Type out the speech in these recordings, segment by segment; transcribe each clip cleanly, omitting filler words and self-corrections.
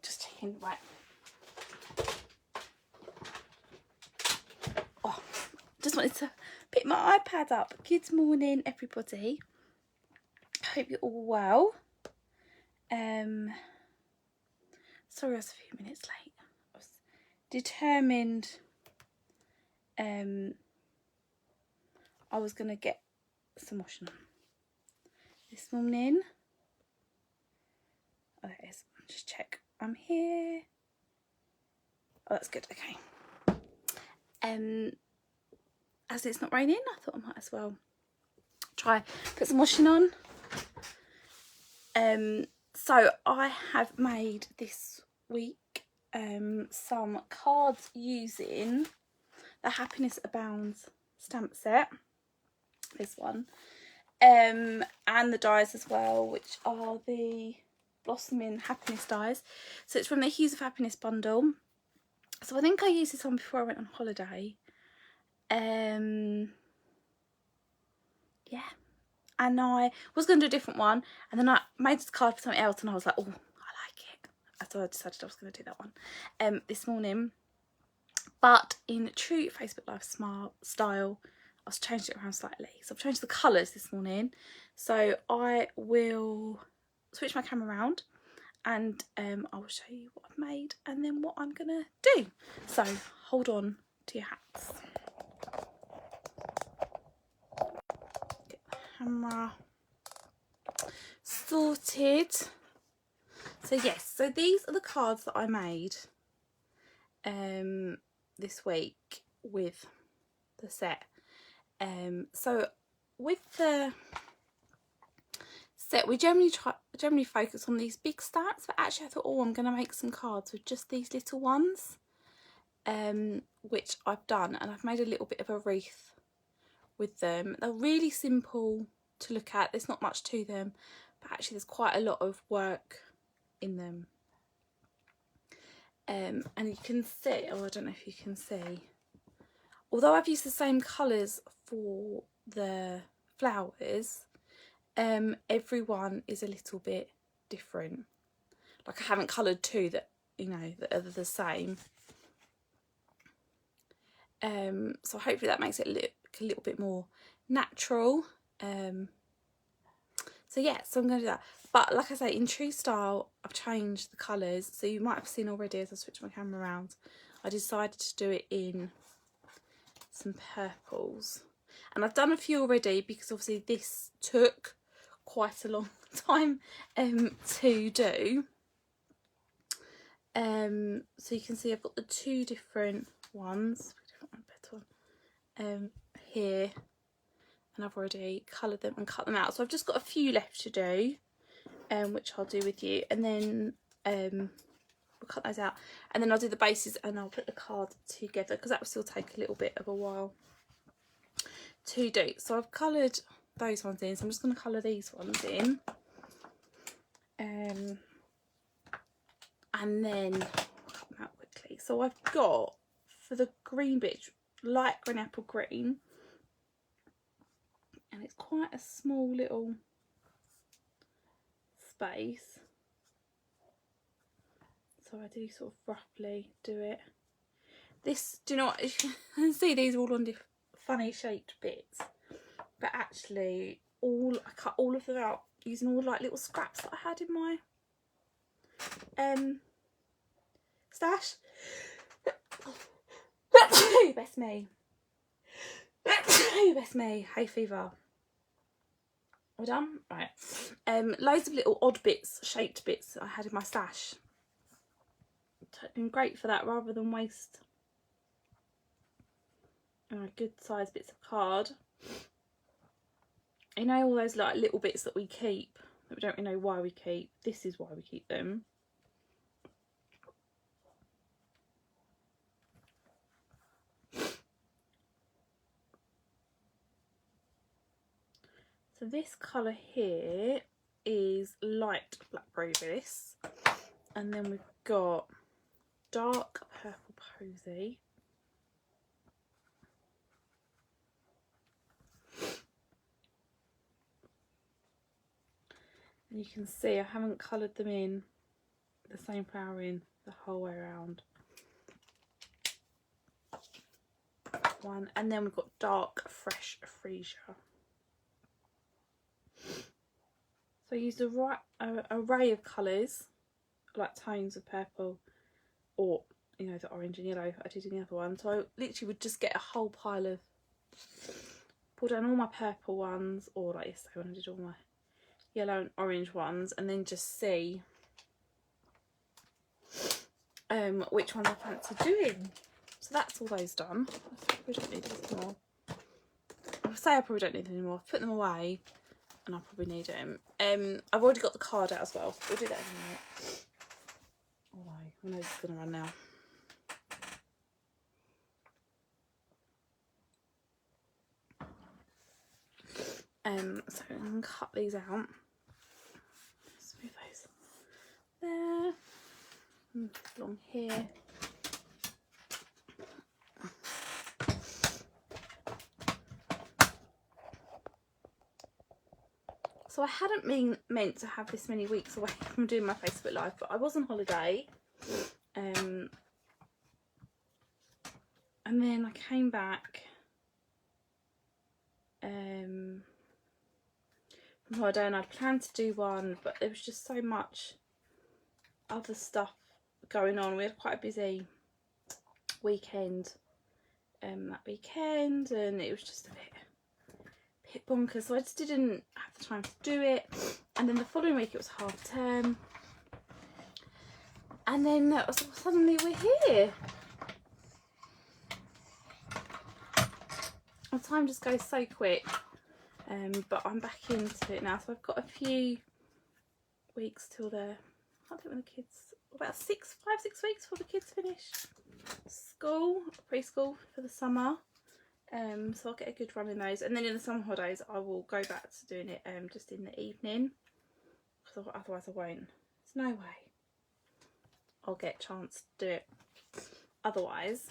just checking, right. Oh, just wanted to pick my iPad up. Good morning, everybody. Hope you're all well. Sorry I was a few minutes late. I was determined I was going to get some washing on this morning. Oh, there it is. Just check. I'm here. Oh, that's good. Okay. As it's not raining, I thought I might as well try put some washing on. So I have made this week some cards using the Happiness Abounds stamp set. This one. And the dies as well, which are the Blossoming Happiness dies. So it's from the Hues of Happiness bundle. So I think I used this one before I went on holiday. Yeah. And I was going to do a different one, and then I made this card for something else, and I was like, oh, I like it. So I decided I was going to do that one this morning. But in true Facebook Live style, I've changed it around slightly. So I've changed the colours this morning. So I will switch my camera around, and I will show you what I've made and then what I'm going to do. So hold on to your hats. Get the camera sorted. So yes, so these are the cards that I made this week with the set. So with the set, we generally focus on these big stacks, but actually I thought, oh, I'm going to make some cards with just these little ones, which I've done, and I've made a little bit of a wreath with them. They're really simple to look at. There's not much to them, but actually there's quite a lot of work in them. And you can see, oh, I don't know if you can see, although I've used the same colours for the flowers, every one is a little bit different. Like I haven't coloured two that, you know, that are the same. So hopefully that makes it look a little bit more natural. So yeah, so I'm going to do that. But like I say, in true style, I've changed the colours. So you might have seen already as I switched my camera around, I decided to do it in some purples. And I've done a few already because obviously this took quite a long time to do. So you can see I've got the two different ones. Here. And I've already coloured them and cut them out. So I've just got a few left to do, which I'll do with you. And then we'll cut those out. And then I'll do the bases and I'll put the card together because that will still take a little bit of a while to do. So I've coloured those ones in. So I'm just going to colour these ones in. And then I'll cut them out quickly. So I've got, for the green bit, light green apple green. And it's quite a small little space, so I do sort of roughly do it. This, do you know what, you can see these are all on funny shaped bits, but actually I cut all of them out using all like little scraps that I had in my stash. Best me. Best me. Hay fever. We're done? Right. Loads of little odd bits, shaped bits that I had in my stash. It's been great for that rather than waste good sized bits of card. You know, all those like little bits that we keep that we don't really know why we keep. This is why we keep them. So this colour here is light blackberry bliss, and then we've got dark purple posy, and you can see I haven't coloured them in the same flowering the whole way around. One, and then we've got dark fresh freesia. So I used a array of colours, like tones of purple, or you know, the orange and yellow I did in the other one. So I literally would just get a whole pile of, pull down all my purple ones, or like yesterday when I did all my yellow and orange ones, and then just see which ones I fancy doing. So that's all those done. I probably don't need these anymore. I say I probably don't need them anymore. I've put them away and I'll probably need them. I've already got the card out as well. We'll do that in a minute. Although my nose is going to run now. So I'm going to cut these out. Let's move those there. Along here. So I hadn't been meant to have this many weeks away from doing my Facebook Live, but I was on holiday. And then I came back from holiday and I'd planned to do one, but there was just so much other stuff going on. We had quite a busy weekend that weekend, and it was just a bit bonkers, so I just didn't have the time to do it. And then the following week it was half term, and then suddenly we're here. The time just goes so quick, but I'm back into it now, so I've got a few weeks till I can't think when the kids, about 5-6 weeks before the kids finish school, preschool for the summer. So I'll get a good run in those, and then in the summer holidays I will go back to doing it just in the evening, because otherwise I won't. There's no way I'll get a chance to do it otherwise.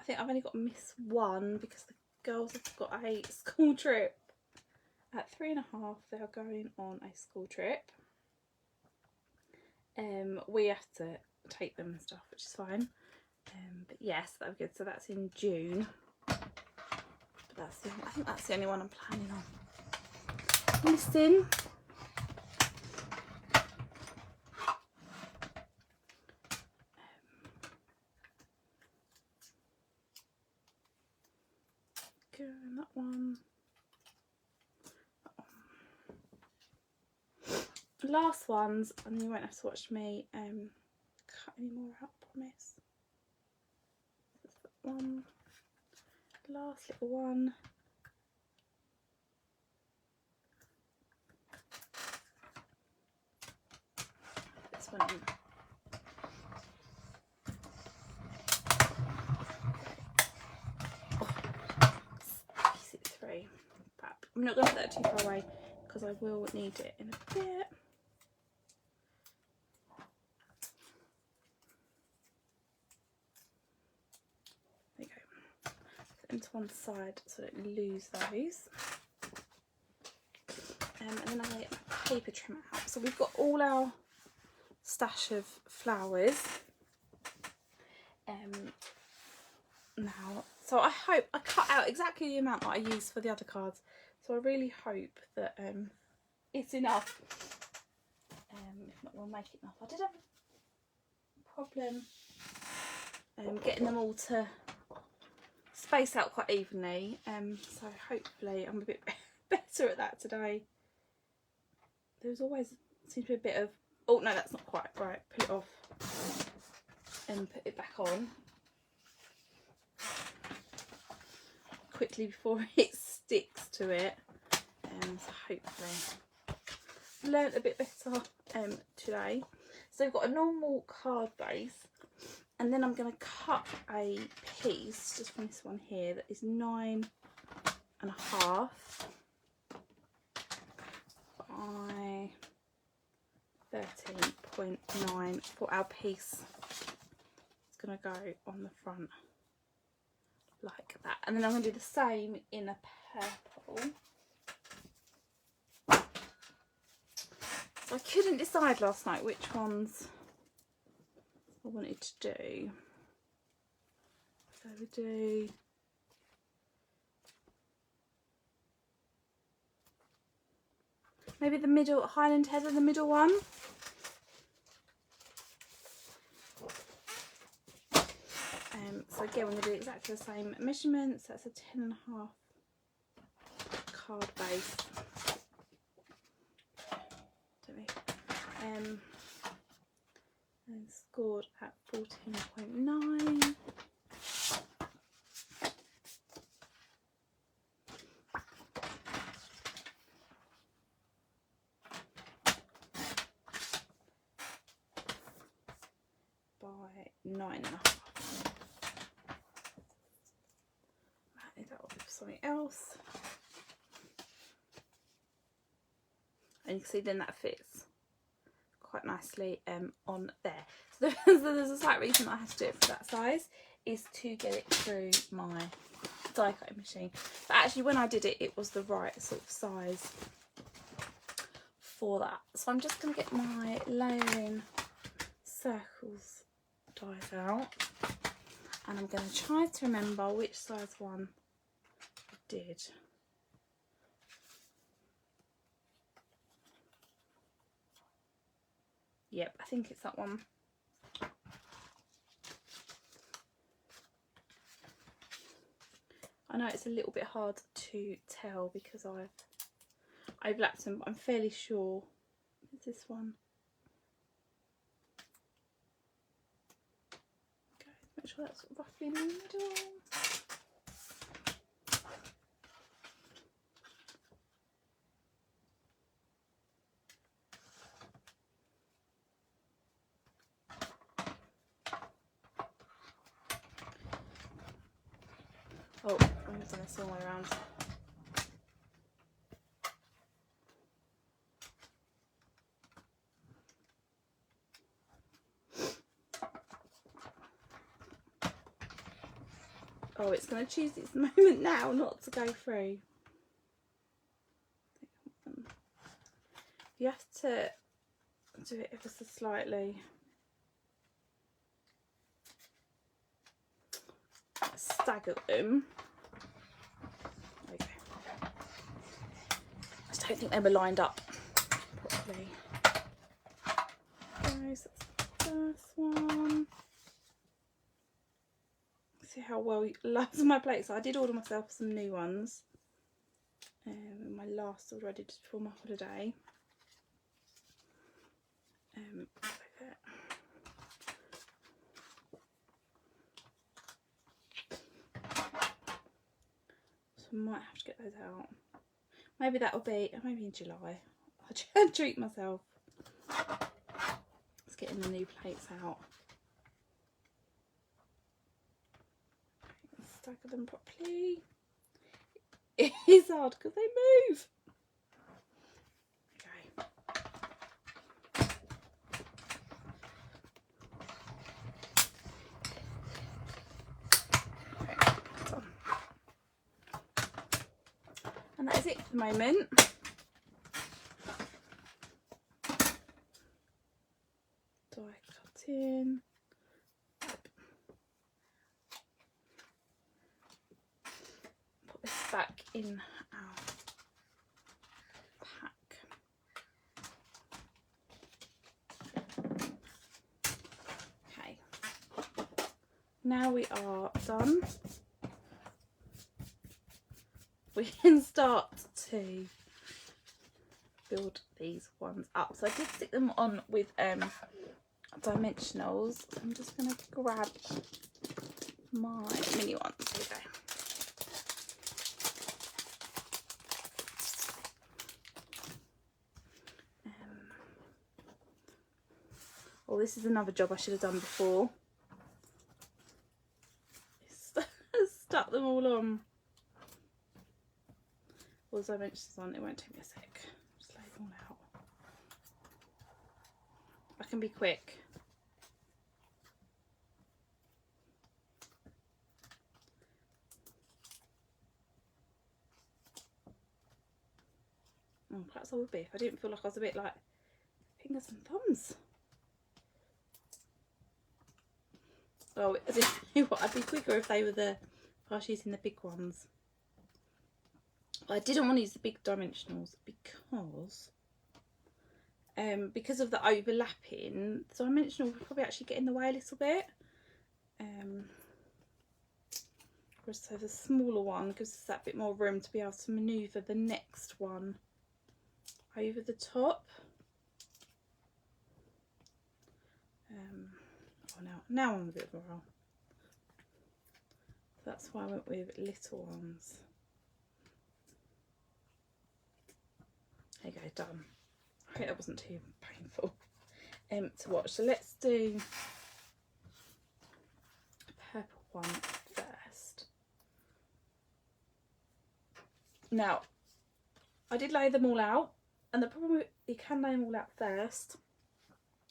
I think I've only got to miss one because the girls have got a school trip at 3.5. They are going on a school trip. We have to take them and stuff, which is fine. But yes, that'll be good. So that's in June. But I think that's the only one I'm planning on missing. And that one. The last ones, and you won't have to watch me cut any more out, promise. That's that one. Last little one. This one in. I'm not going to put that too far away because I will need it in a bit. There you go. Put them to one side so I don't lose those. And then I'm going to get my paper trimmer out. So we've got all our stash of flowers now. So I hope I cut out exactly the amount that I used for the other cards. So I really hope that it's enough. If not, we'll make it enough. I did have a problem getting them all to space out quite evenly. So hopefully I'm a bit better at that today. There's always seems to be a bit of, oh no, that's not quite right. Put it off and put it back on quickly before it sticks to it. So hopefully learnt a bit better today. So we've got a normal card base, and then I'm going to cut a piece just from this one here that is 9.5 by 13.9 for our piece. It's going to go on the front like that. And then I'm going to do the same in a purple. So I couldn't decide last night which ones I wanted to do. So we do maybe the middle, Highland Heather, the middle one. So again, we're going to do exactly the same measurements. That's a 10.5 card base. And scored at 14.9. By 9.5. That will be for something else. And you can see then that fits quite nicely on there. So there's a slight reason I had to do it for that size, is to get it through my die cutting machine. But actually when I did it, it was the right sort of size for that. So I'm just going to get my layering circles dies out, and I'm going to try to remember which size one I did. Yep, I think it's that one. I know it's a little bit hard to tell because I've overlapped them, but I'm fairly sure it's this one. Okay, make sure that's roughly in the middle. Oh, I've done this all the way around. Oh, it's going to choose its moment now not to go through. You have to do it ever so slightly. Stagger them. There we go. I just don't think they were lined up properly. Okay, so that's the first one. See how well loads of my plates. I did order myself some new ones. My last order I did just before my holiday. So I might have to get those out. Maybe that will be, maybe in July. I'll try and treat myself. Let's get the new plates out. Stagger them properly. It is hard because they move. Okay. Done. And that is it for the moment. So I cut in. Put this back in our pack. Okay. Now we are done. We can start to build these ones up. So I did stick them on with dimensionals. So I'm just going to grab my mini ones. Here we go. Oh, this is another job I should have done before. Stuck them all on. All the dimensions on, it won't take me a sec. Just lay them all out. I can be quick. perhaps I would be if I didn't feel like I was a bit like fingers and thumbs. Oh, I do what, I'd be quicker if they were if I was using the big ones. But I didn't want to use the big dimensionals because of the overlapping. The dimensional would probably actually get in the way a little bit. So the smaller one gives us that bit more room to be able to manoeuvre the next one over the top. Oh, now I'm a bit of a roll. So that's why I went with little ones. There you go, done. I hope that wasn't too painful to watch. So let's do a purple one first. Now, I did lay them all out, and the problem with, you can lay them all out first,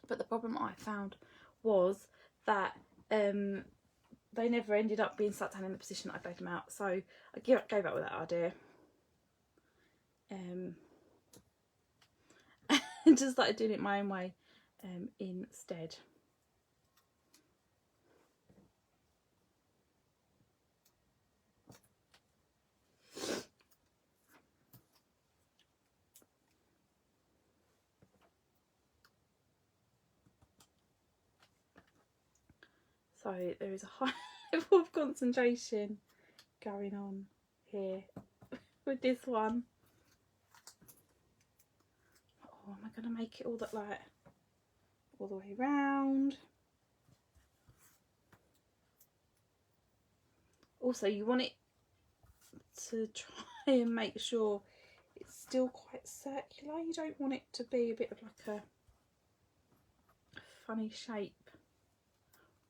but the problem I found was that they never ended up being sat down in the position that I laid them out, so I gave up with that idea. And just started doing it my own way instead. So there is a high level of concentration going on here with this one. Oh, am I going to make it all that like all the way round? Also, you want it to try and make sure it's still quite circular. You don't want it to be a bit of like a funny shape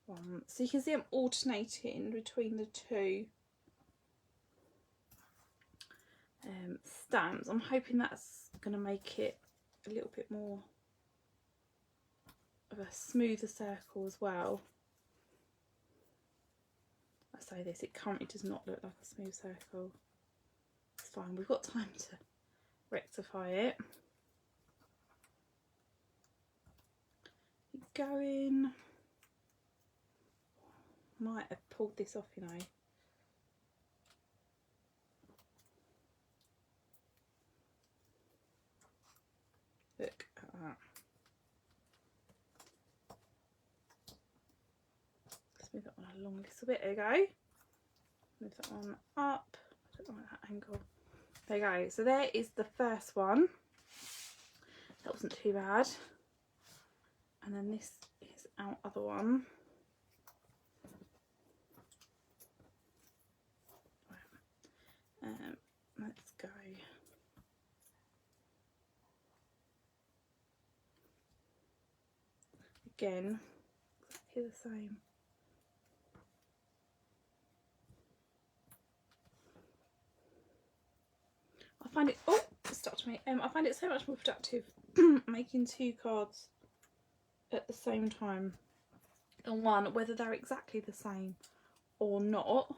one. So you can see I'm alternating between the two stamps. I'm hoping that's going to make it a little bit more of a smoother circle as well. I say this, it currently does not look like a smooth circle. It's fine, we've got time to rectify it. Keep going. Might have pulled this off, you know. Look at that. Let's move that one along a little bit. There you go. Move that one up. I don't like that angle. There you go. So there is the first one. That wasn't too bad. And then this is our other one. Let's go. Again, exactly the same. I find it, oh, it stopped me. I find it so much more productive making two cards at the same time than one, whether they're exactly the same or not.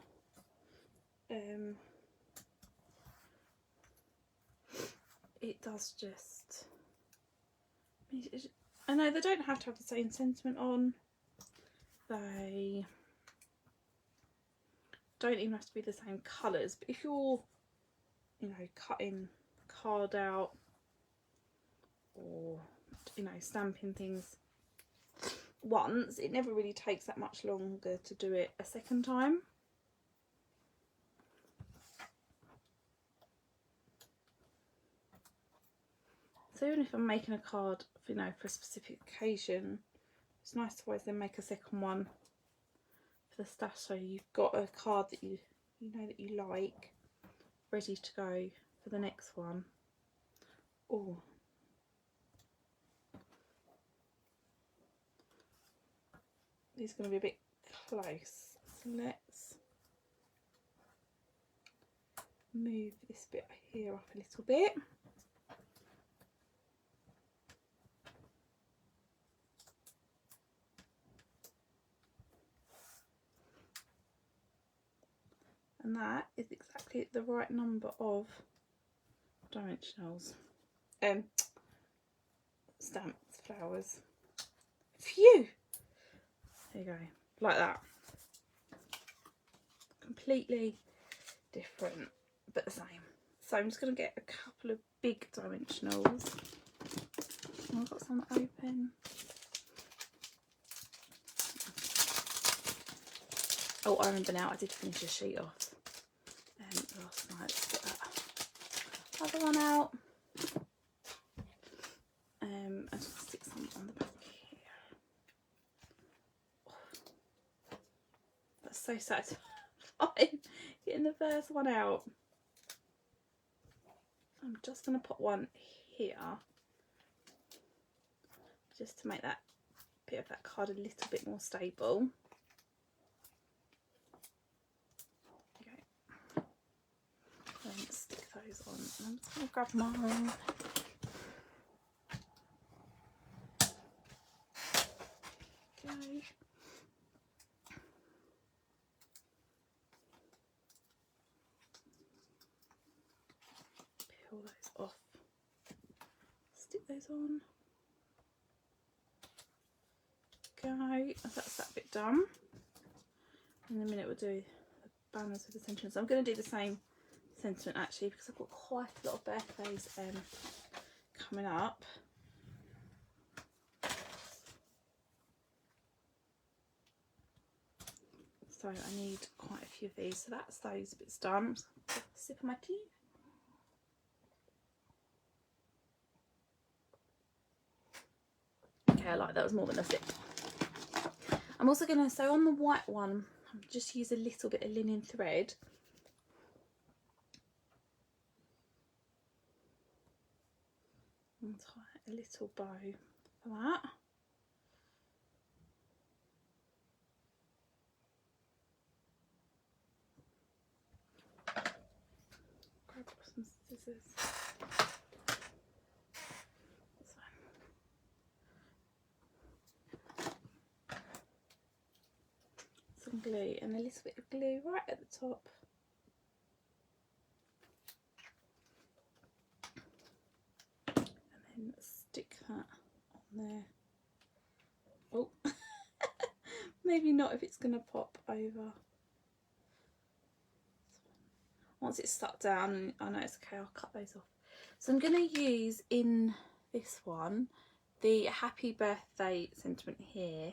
It does just, I know they don't have to have the same sentiment on, they don't even have to be the same colours, but if you're, you know, cutting card out or, you know, stamping things once, it never really takes that much longer to do it a second time. So even if I'm making a card, you know, for a specific occasion, it's nice to always then make a second one for the stash, so you've got a card that you know that you like, ready to go for the next one. Oh, these are going to be a bit close, so let's move this bit here up a little bit. And that is exactly the right number of dimensionals. stamps, flowers. Phew! There you go, like that. Completely different, but the same. So I'm just going to get a couple of big dimensionals. Oh, I've got some open. Oh, I remember now, I did finish a sheet off last night. Let's get that other one out. I'm just going to stick some on the back here. Oh, that's so satisfying, getting the first one out. I'm just going to put one here, just to make that bit of that card a little bit more stable. Okay. Then stick those on. I'm just going to grab mine. Okay. Peel those off. Stick those on. Go. That's that bit done. In a minute we'll do the banners with the sentiments. I'm going to do the same sentiment actually because I've got quite a lot of birthdays coming up. So I need quite a few of these. So that's those bits done. Sip of my tea. Okay, I like that, was more than a sip. I'm also going to, so on the white one, I'll just use a little bit of linen thread. And tie a little bow for that. Grab some scissors. Some glue and a little bit of glue right at the top. And then stick that on there. Oh, maybe not if it's going to pop over. Once it's stuck down, I know it's okay, I'll cut those off. So I'm going to use in this one the happy birthday sentiment here.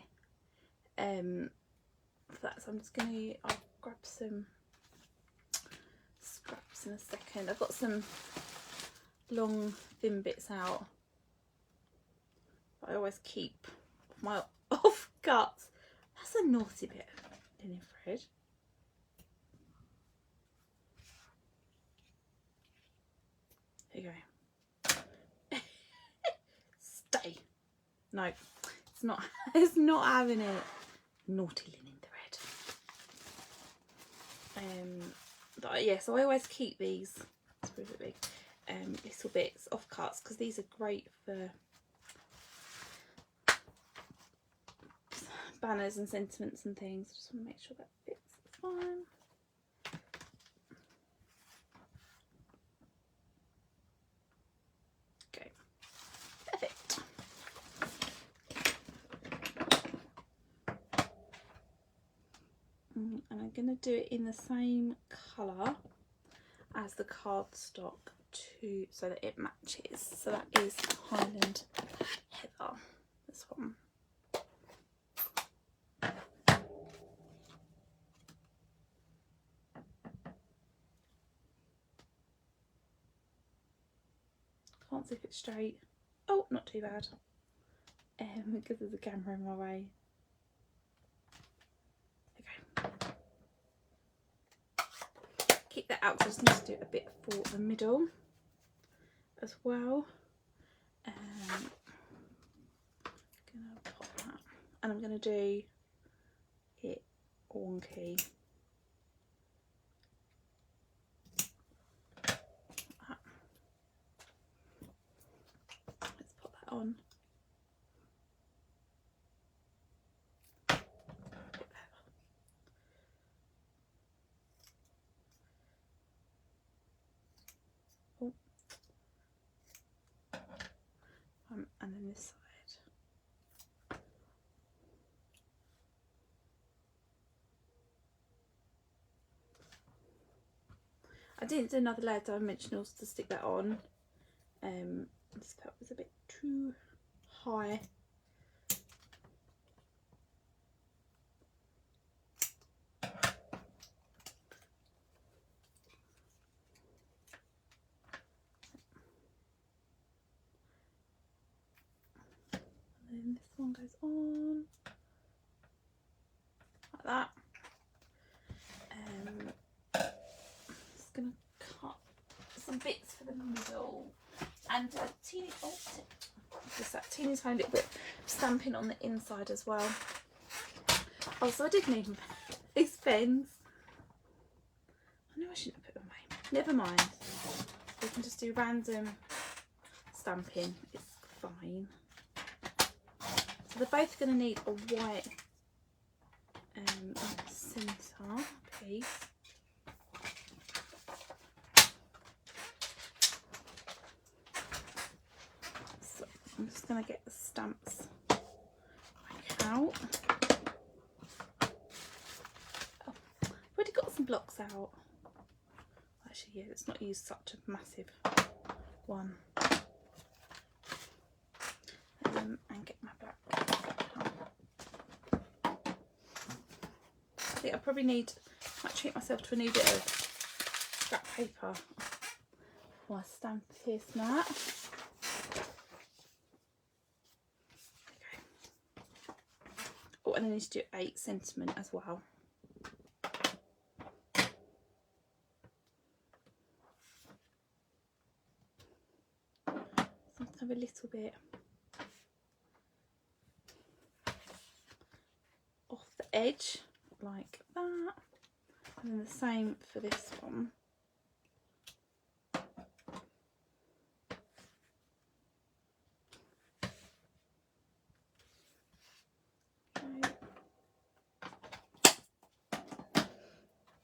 For that, so I'm just going to, I'll grab some scraps in a second. I've got some long thin bits out. But I always keep my off cuts. That's a naughty bit of linen thread. There you go. Stay. No, it's not. It's not having it. Naughty linen thread. But yeah, so I always keep these. It's really big. Little bits off cuts because these are great for banners and sentiments and things. Just want to make sure that fits fine. Okay, perfect. And I'm going to do it in the same colour as the cardstock too, so that it matches. So that is Highland Heather, this one. Can't see if it's straight. Oh, not too bad. Because there's a camera in my way. Okay. Keep that out, because I just need to do a bit for the middle as well. Gonna pop that, and I'm gonna do it wonky. Let's pop that on. Oh. didn't do another layer dimensionals to stick that on. This felt was a bit too high. And then this one goes on like that. Just gonna cut some bits for the middle and a teeny, just that teeny tiny little bit of stamping on the inside as well. Oh, so I did need these pens. I know I shouldn't have put them away. Never mind. We can just do random stamping. It's fine. So they're both going to need a white centre piece. So I'm just going to get the stamps back out. Oh, I've already got some blocks out. Actually, yeah, it's not used such a massive one. And get my black. I think I probably might treat myself to a new bit of scrap paper. Or a stamp here, snap. Okay. Oh, and I need to do 8 sentiment as well. So I'm have a little bit off the edge like that, and then the same for this one. Okay.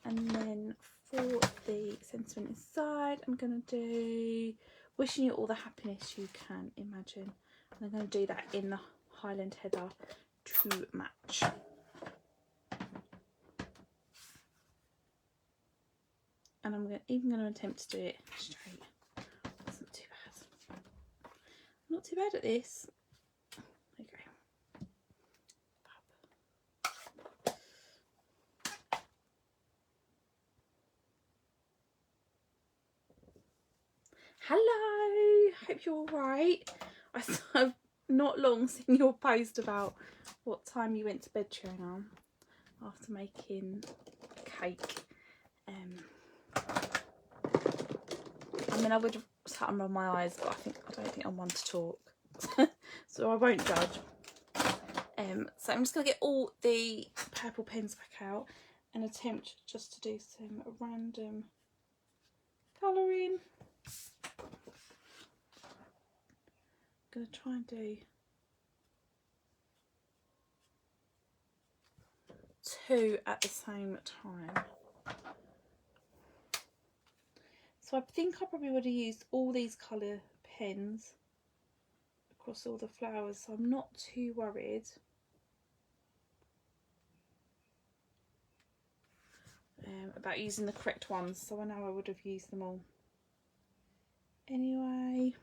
And then for the sentiment inside, I'm going to do wishing you all the happiness you can imagine. And I'm going to do that in the Highland header to match. And I'm even going to attempt to do it straight. That's not too bad. Not too bad at this. Okay. Hello, hope you're all right. I've not long seen your post about what time you went to bed, Trina, after making cake. I mean, I would have sat and run my eyes, but I don't think I'm one to talk, so I won't judge. So I'm just gonna get all the purple pens back out and attempt just to do some random colouring. I'm gonna try and do 2 at the same time. So I think I probably would have used all these colour pens across all the flowers, so I'm not too worried. About using the correct ones, so I know I would have used them all anyway.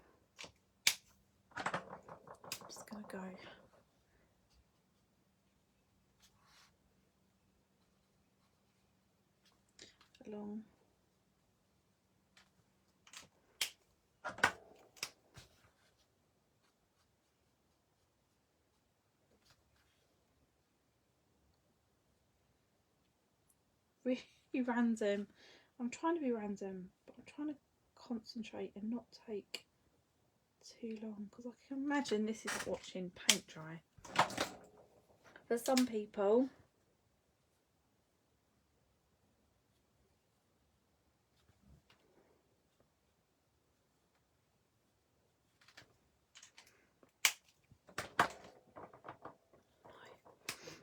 I'm just going to go along. Really random. I'm trying to be random, but I'm trying to concentrate and not take too long, because I can imagine this is watching paint dry for some people.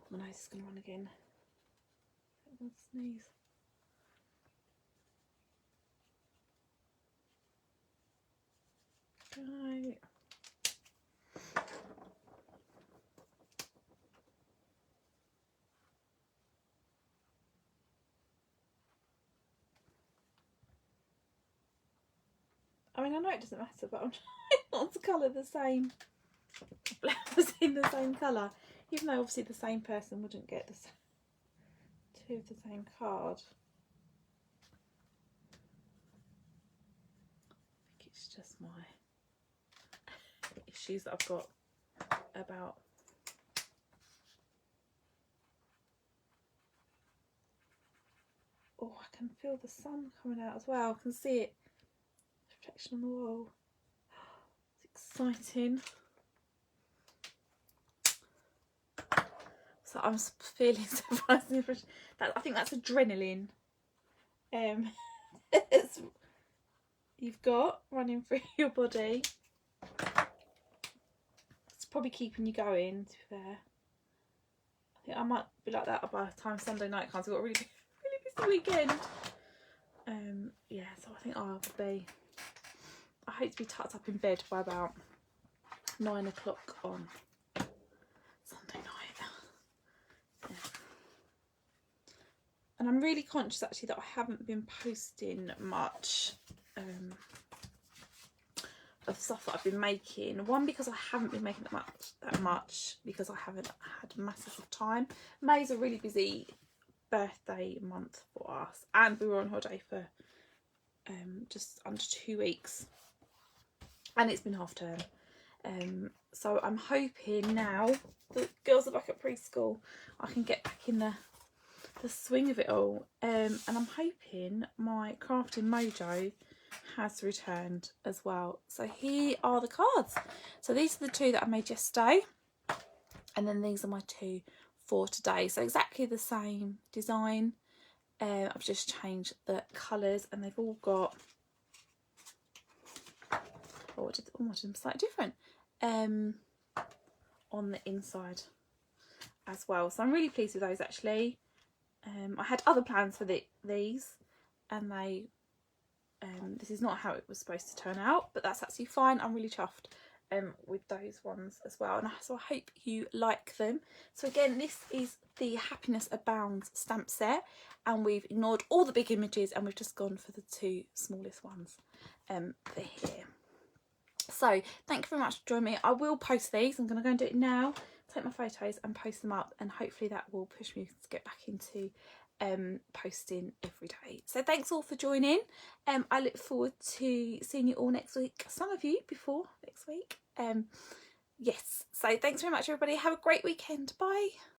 My nose is going to run again. I'm going to sneeze. Right. I mean, I know it doesn't matter, but I'm trying not to colour the same blouse in the same colour, even though obviously the same person wouldn't get the two of the same card. I think it's just my issues that I've got about I can feel the sun coming out as well. I can see it, reflection on the wall. It's exciting. So I'm feeling surprisingly fresh. I think that's adrenaline. You've got running through your body. It's probably keeping you going, to be fair. I think I might be like that by the time Sunday night comes. We've got a really busy weekend. Yeah, so I think I hope to be tucked up in bed by about 9 o'clock on Sunday night. Yeah. And I'm really conscious actually that I haven't been posting much of stuff that I've been making. One, because I haven't been making that much because I haven't had masses of time. May's a really busy birthday month for us, and we were on holiday for just under 2 weeks, and it's been half term. So I'm hoping now the girls are back at preschool, I can get back in the swing of it all. And I'm hoping my crafting mojo has returned as well. So here are the cards. So these are the two that I made yesterday, and then these are my two for today. So exactly the same design. I've just changed the colours, and they've all got I did them slightly different on the inside as well. So I'm really pleased with those actually. I had other plans for these, and this is not how it was supposed to turn out, but that's absolutely fine. I'm really chuffed with those ones as well, and so I hope you like them. So again, this is the Happiness Abounds stamp set, and we've ignored all the big images and we've just gone for the two smallest ones for here. So thank you very much for joining me. I will post these. I'm going to go and do it now, take my photos and post them up, and hopefully that will push me to get back into posting every day. So thanks all for joining. I look forward to seeing you all next week, some of you before next week. Yes, so thanks very much everybody. Have a great weekend. Bye.